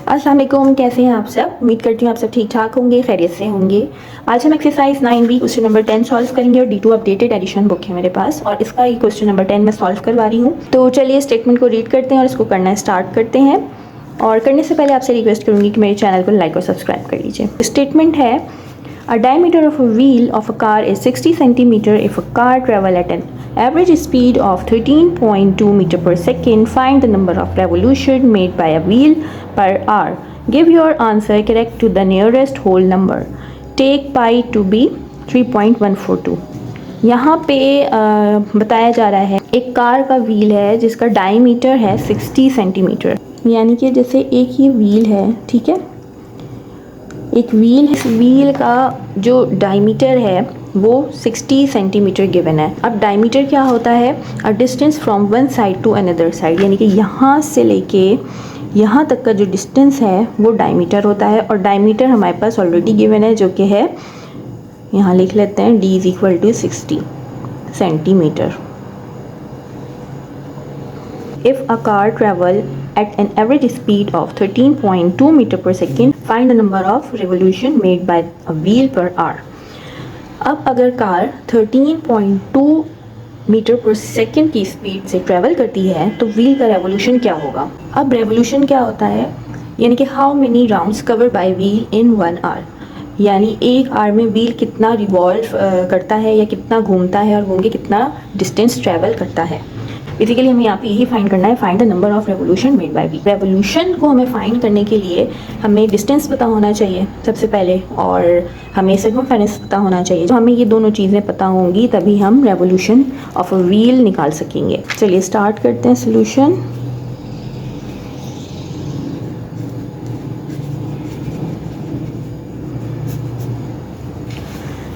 अस्सलाम वालेकुम, कैसे हैं आप सब। उम्मीद करती हूँ आप सब ठीक ठाक होंगे, खैरियत से होंगे। आज हम exercise 9B question number 10 solve करेंगे और D2 अपडेटेड एडिशन बुक है मेरे पास और इसका ये क्वेश्चन नंबर 10 मैं सॉल्व करवा रही हूँ। तो चलिए स्टेटमेंट को रीड करते हैं और इसको करना स्टार्ट करते हैं। और करने से पहले आपसे रिक्वेस्ट करूँगी कि मेरे चैनल को लाइक और सब्सक्राइब कर लीजिए। स्टेटमेंट है, A diameter of a wheel of a car is 60 centimeter if a car travel at an average speed of 13.2 meter per second. Find the number of revolution made by a wheel per hour. Give your answer correct to the nearest whole number. Take pi to be 3.142. यहाँ पे बताया जा रहा है एक car का wheel है जिसका डायमीटर है 60 सेंटीमीटर, यानी कि जैसे एक ये व्हील है, ठीक है, एक व्हील, इस व्हील का जो डायमीटर है वो 60 सेंटीमीटर गिवन है। अब डायमीटर क्या होता है, a distance from one side to another side, यानी कि यहाँ से लेके यहाँ तक का जो डिस्टेंस है वो डायमीटर होता है। और डायमीटर हमारे पास ऑलरेडी गिवन है जो कि है, यहाँ लिख लेते हैं, D is equal to 60 centimetre. If a car travel at an average speed of 13.2 meter per second, find the number of revolution made by a wheel per hour. अब अगर कार 13.2 मीटर पर सेकेंड की speed से travel करती है तो wheel का revolution क्या होगा। अब रेवोल्यूशन क्या होता है, यानी कि how many rounds cover by wheel in 1 hour, यानी एक आवर में व्हील कितना रिवॉल्व करता है या कितना घूमता है और घूम के कितना डिस्टेंस ट्रैवल करता है। बेसिकली हमें यहाँ पे यही फाइंड करना है, find the number of revolution made bye wheel. Revolution को हमें फाइंड करने के लिए हमें डिस्टेंस पता होना चाहिए सबसे पहले, और हमें सर्कमफेरेंस पता होना चाहिए। तो हमें ये दोनों चीज़ें पता होंगी तभी हम रेवोल्यूशन ऑफ अ व्हील निकाल सकेंगे। चलिए स्टार्ट करते हैं सोल्यूशन।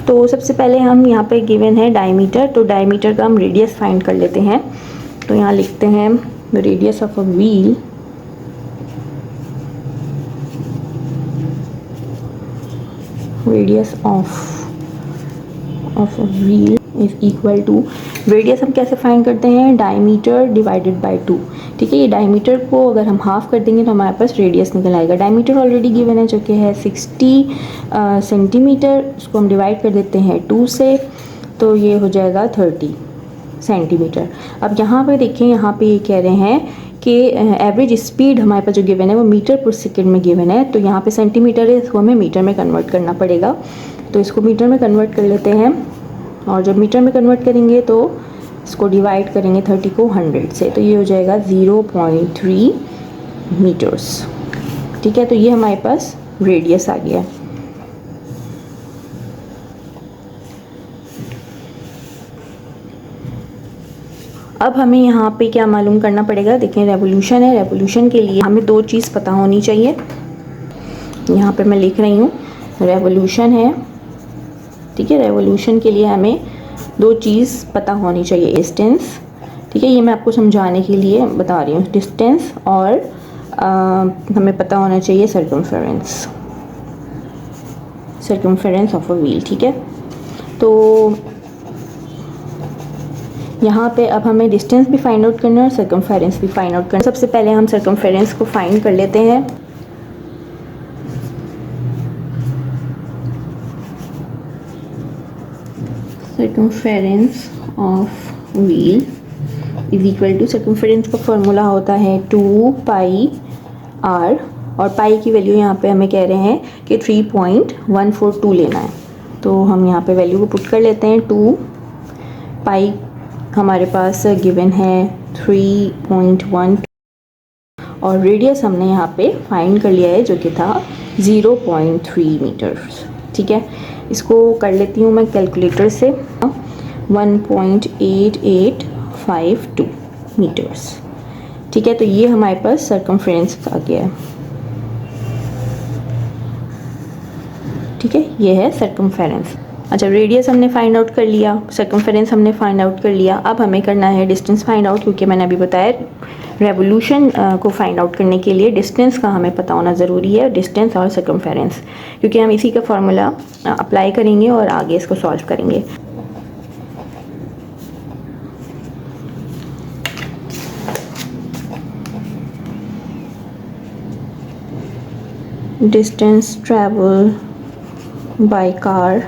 तो सबसे पहले हम यहाँ पे गिवन है डायमीटर, तो डायमीटर का हम रेडियस फाइंड कर लेते हैं। तो यहाँ लिखते हैं radius of a wheel radius of a wheel is equal to, radius हम कैसे फाइंड करते हैं, डायमीटर डिवाइडेड बाय 2। ठीक है, ये डायमीटर को अगर हम हाफ कर देंगे तो हमारे पास रेडियस निकल आएगा। डायमीटर ऑलरेडी गिवन है जो कि है 60 सेंटीमीटर, उसको हम डिवाइड कर देते हैं 2 से, तो ये हो जाएगा 30 सेंटीमीटर। अब यहाँ पे देखें, यहाँ पे ये कह रहे हैं कि एवरेज स्पीड हमारे पास जो गिवन है वो मीटर पर सेकेंड में गिवन है, तो यहाँ पे सेंटीमीटर है, इसको हमें मीटर में कन्वर्ट करना पड़ेगा। तो इसको मीटर में कन्वर्ट कर लेते हैं, और जब मीटर में कन्वर्ट करेंगे तो इसको डिवाइड करेंगे 30 को 100 से, तो ये हो जाएगा 0.3 मीटर्स। ठीक है, तो ये हमारे पास रेडियस आ गया। अब हमें यहाँ पे क्या मालूम करना पड़ेगा, देखें रेवोल्यूशन है, रेवोल्यूशन के लिए हमें दो चीज़ पता होनी चाहिए। यहाँ पे मैं लिख रही हूँ रेवोल्यूशन है, ठीक है, रेवोल्यूशन के लिए हमें दो चीज़ पता होनी चाहिए, डिस्टेंस, ठीक है, ये मैं आपको समझाने के लिए बता रही हूँ, डिस्टेंस, और हमें पता होना चाहिए circumference, circumference of a wheel. ठीक है, तो यहाँ पे अब हमें डिस्टेंस भी फाइंड आउट करना है और सर्कमफेरेंस भी फाइंड आउट करना है। सबसे पहले हम सर्कमफेरेंस को फाइंड कर लेते हैं। Circumference of wheel is equal to, circumference का फॉर्मूला होता है 2 पाई आर, और पाई की वैल्यू यहाँ पे हमें कह रहे हैं कि 3.142 लेना है, तो हम यहाँ पे वैल्यू को पुट कर लेते हैं। 2 पाई हमारे पास गिवन है 3.1, और रेडियस हमने यहाँ पे फाइंड कर लिया है जो कि था 0.3 मीटर्स। ठीक है, इसको कर लेती हूँ मैं कैलकुलेटर से, 1.8852 मीटर्स। ठीक है, तो ये हमारे पास सर्कमफेरेंस आ गया है। ठीक है, ये है सर्कमफेरेंस। अच्छा, रेडियस हमने फाइंड आउट कर लिया, सर्कमफेरेंस हमने फाइंड आउट कर लिया। अब हमें करना है डिस्टेंस फाइंड आउट, क्योंकि मैंने अभी बताया रेवोल्यूशन को फाइंड आउट करने के लिए डिस्टेंस का हमें पता होना ज़रूरी है, डिस्टेंस और सर्कमफेरेंस, क्योंकि हम इसी का फार्मूला अप्लाई करेंगे और आगे इसको सॉल्व करेंगे। Distance travel by car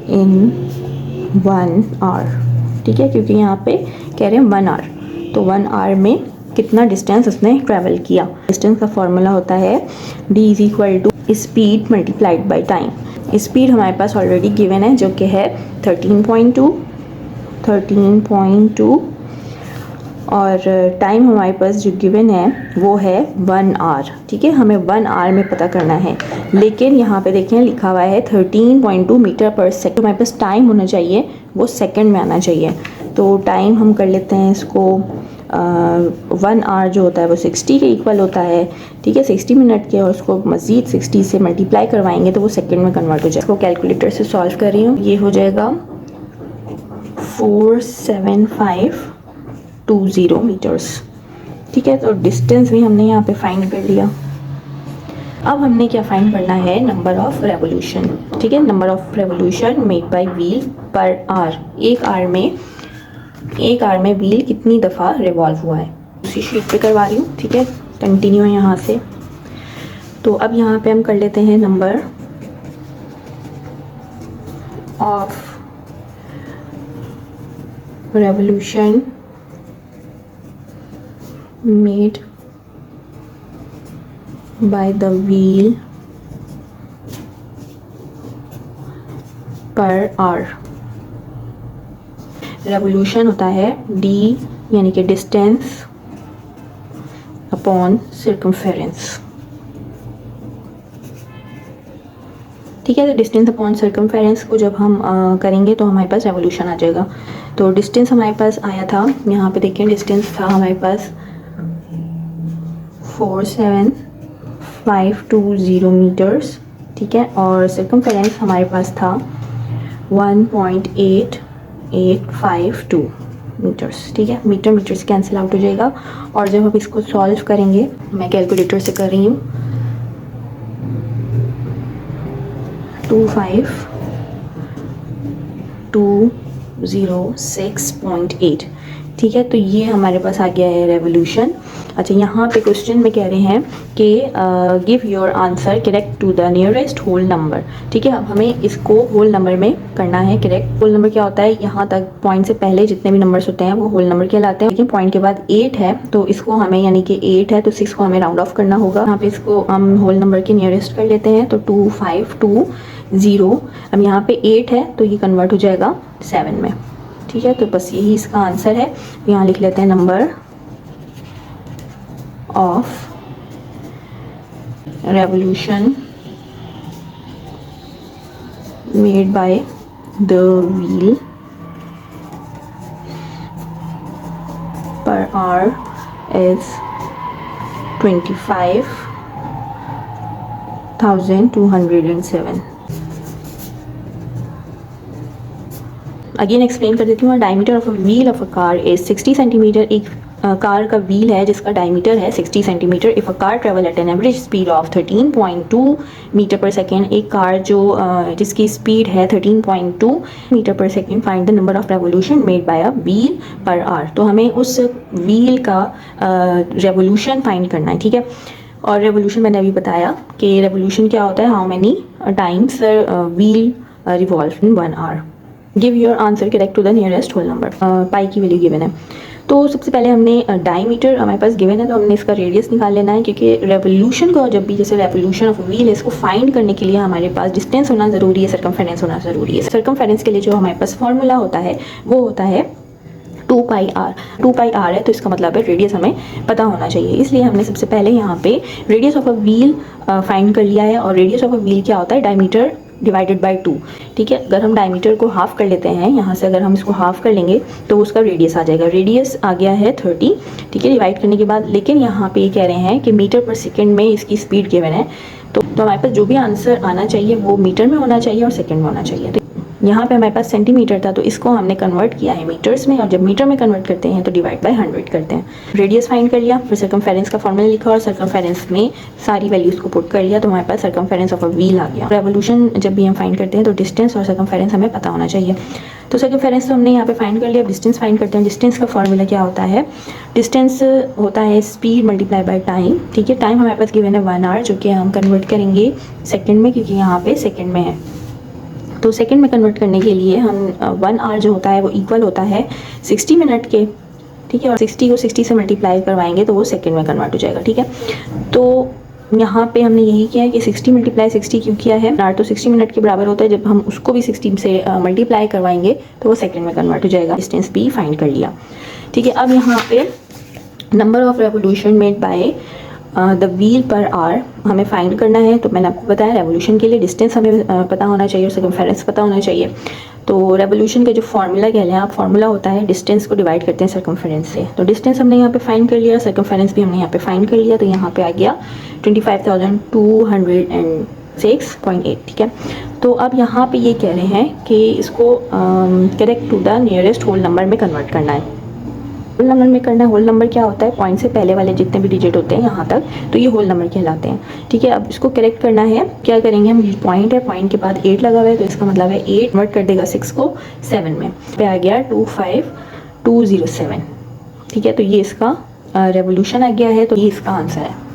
in 1 hour. ठीक है, क्योंकि यहाँ पे कह रहे हैं 1 आवर, तो 1 आवर में कितना डिस्टेंस उसने ट्रैवल किया। डिस्टेंस का फॉर्मूला होता है d is equal to speed multiplied by time. Speed हमारे पास ऑलरेडी गिवन है जो कि है 13.2 और टाइम हमारे पास जो गिवन है वो है 1 आवर। ठीक है, हमें 1 आवर में पता करना है, लेकिन यहाँ पे देखें लिखा हुआ है 13.2 मीटर पर सेकंड। हमारे पास टाइम होना चाहिए वो सेकंड में आना चाहिए। तो टाइम हम कर लेते हैं इसको 1 आवर जो होता है वो 60 के इक्वल होता है। ठीक है, 60 मिनट के, और उसको मज़ीद 60 से मल्टीप्लाई करवाएंगे तो वो सेकंड में कन्वर्ट हो जाएगा। इसको कैलकुलेटर से सॉल्व कर रही हूँ, ये हो जाएगा 47520 मीटर्स। ठीक है, तो डिस्टेंस भी हमने यहाँ पे फाइंड कर लिया। अब हमने क्या फाइंड करना है, नंबर ऑफ रेवोल्यूशन। ठीक है, number of revolution made bye wheel per our. एक आवर में व्हील कितनी दफ़ा रिवॉल्व हुआ है, उसी शीट पे करवा रही हूँ। ठीक है, कंटिन्यू यहाँ से। तो अब यहाँ पे हम कर लेते हैं number of revolution made by the wheel per hour। Revolution होता है d यानी कि डिस्टेंस अपॉन सर्कमफेरेंस। ठीक है, तो डिस्टेंस अपॉन सर्कमफेरेंस को जब हम करेंगे तो हमारे पास रेवोल्यूशन आ जाएगा। तो डिस्टेंस हमारे पास आया था, यहाँ पे देखें डिस्टेंस था हमारे पास 47520 मीटर्स। ठीक है, और सर्कमफेरेंस हमारे पास था 1.8852 मीटर्स। ठीक है, मीटर से कैंसिल आउट हो जाएगा। और जब हम इसको सॉल्व करेंगे, मैं कैलकुलेटर से कर रही हूँ, 25206.8। ठीक है, तो ये हमारे पास आ गया है रेवोल्यूशन। अच्छा, यहाँ पे क्वेश्चन में कह रहे हैं कि give your answer correct to the nearest whole number. ठीक है, अब हमें इसको होल नंबर में करना है करेक्ट। होल नंबर क्या होता है, यहाँ तक पॉइंट से पहले जितने भी नंबर्स होते हैं वो होल नंबर कहलाते हैं। लेकिन पॉइंट के बाद 8 है तो इसको हमें, यानी कि 8 है तो 6 को हमें राउंड ऑफ करना होगा। यहाँ पे इसको हम होल नंबर के नियरेस्ट कर लेते हैं, तो 2520। अब यहाँ पे 8 है तो ये कन्वर्ट हो जाएगा 7 में। ठीक है, तो बस यही इसका आंसर है। यहाँ लिख लेते हैं number of revolution made by the wheel per hour is 25,207। Again explain कर देती हूँ। Diameter of a wheel of a car is 60 centimetre. एक कार का व्हील है जिसका डायमीटर है 60 centimetre. If a car travel at an average speed of 13.2 metre per second. एक car जो जिसकी स्पीड है 13.2 metre per second. Find the number of revolution made bye a wheel per our. तो हमें उस व्हील का revolution find करना है। ठीक है, और रेवोल्यूशन मैंने अभी बताया कि रेवोल्यूशन क्या होता है, how many times wheel revolve in 1 hour. Give your answer correct to the nearest whole number. Pi की वैल्यू गिवन है, तो सबसे पहले हमने डायमीटर हमारे पास गिवन है तो हमने इसका रेडियस निकाल लेना है, क्योंकि रेवोल्यूशन को जब भी, जैसे रेवोल्यूशन ऑफ व्हील है, इसको फाइंड करने के लिए हमारे पास डिस्टेंस होना ज़रूरी है, सर्कमफेरेंस होना ज़रूरी है। सर्कमफेरेंस के लिए जो हमारे पास फॉर्मूला होता है वो होता है 2πr। 2πr है तो इसका मतलब है रेडियस हमें पता होना चाहिए। इसलिए हमने सबसे पहले यहाँ पे radius of a wheel find कर लिया है। और रेडियस ऑफ अ व्हील क्या होता है, डायमीटर डिवाइडेड बाय 2। ठीक है, अगर हम डायमीटर को हाफ कर लेते हैं, यहाँ से अगर हम इसको हाफ कर लेंगे तो उसका रेडियस आ जाएगा। रेडियस आ गया है 30। ठीक है, डिवाइड करने के बाद, लेकिन यहाँ पे ये कह रहे हैं कि मीटर पर सेकेंड में इसकी स्पीड गिवन है, तो हमारे पास जो भी आंसर आना चाहिए वो मीटर में होना चाहिए और सेकेंड में होना चाहिए। यहाँ पे हमारे पास सेंटीमीटर था तो इसको हमने कन्वर्ट किया है मीटर्स में, और जब मीटर में कन्वर्ट करते हैं तो डिवाइड बाय 100 करते हैं। रेडियस फाइंड कर लिया, फिर सर्कमफेरेंस का फॉर्मूला लिखा और सर्कमफेरेंस में सारी वैल्यूज़ को पुट कर लिया, तो हमारे पास सर्कमफेरेंस ऑफ अ व्हील आ गया। रेवोल्यूशन जब भी हम फाइंड करते हैं तो डिस्टेंस और सर्कमफेरेंस हमें पता होना चाहिए। तो सर्कमफेरेंस तो हमने यहाँ पे फाइंड कर लिया, डिस्टेंस फाइंड करते हैं। डिस्टेंस का फॉर्मूला क्या होता है, डिस्टेंस होता है स्पीड मल्टीप्लाई बाय टाइम, ठीक है। टाइम हमारे पास गिवन है 1 आवर, जो कि हम कन्वर्ट करेंगे सेकंड में, क्योंकि यहाँ पे सेकंड में है। तो सेकंड में कन्वर्ट करने के लिए हम 1 आवर जो होता है वो इक्वल होता है 60 मिनट के, ठीक है। और 60 को 60 से मल्टीप्लाई करवाएंगे तो वो सेकंड में कन्वर्ट हो जाएगा, ठीक है। तो यहाँ पे हमने यही किया है कि 60 मल्टीप्लाई 60 क्यों किया है, आर तो 60 मिनट के बराबर होता है, जब हम उसको भी 60 से मल्टीप्लाई करवाएंगे तो वो सेकंड में कन्वर्ट हो जाएगा। डिस्टेंस भी फाइंड कर लिया, ठीक है। अब यहाँ पे number of revolution made by the wheel per our हमें फाइंड करना है। तो मैंने आपको बताया रेवोल्यूशन के लिए डिस्टेंस हमें पता होना चाहिए और सर्कमफेरेंस पता होना चाहिए। तो रेवोल्यूशन का जो फार्मूला कह लें आप, फार्मूला होता है डिस्टेंस को डिवाइड करते हैं सर्कमफेरेंस से। तो डिस्टेंस हमने यहाँ पे फाइंड कर लिया, सर्कमफेरेंस भी हमने यहाँ पे फाइंड कर लिया, तो यहाँ पे आ गया 25,206.8, ठीक है। तो अब यहाँ पे ये कह रहे हैं कि इसको correct to the nearest whole number में कन्वर्ट करना है। होल नंबर में करना है, होल नंबर क्या होता है, पॉइंट से पहले वाले जितने भी डिजिट होते हैं यहाँ तक, तो ये होल नंबर कहलाते हैं, ठीक है। अब इसको करेक्ट करना है, क्या करेंगे हम, पॉइंट है, पॉइंट के बाद 8 लगा हुआ है, तो इसका मतलब है 8 कन्वर्ट कर देगा 6 को 7 में, पे आ गया 25207, ठीक है। तो ये इसका रेवोल्यूशन आ गया है, तो ये इसका आंसर है।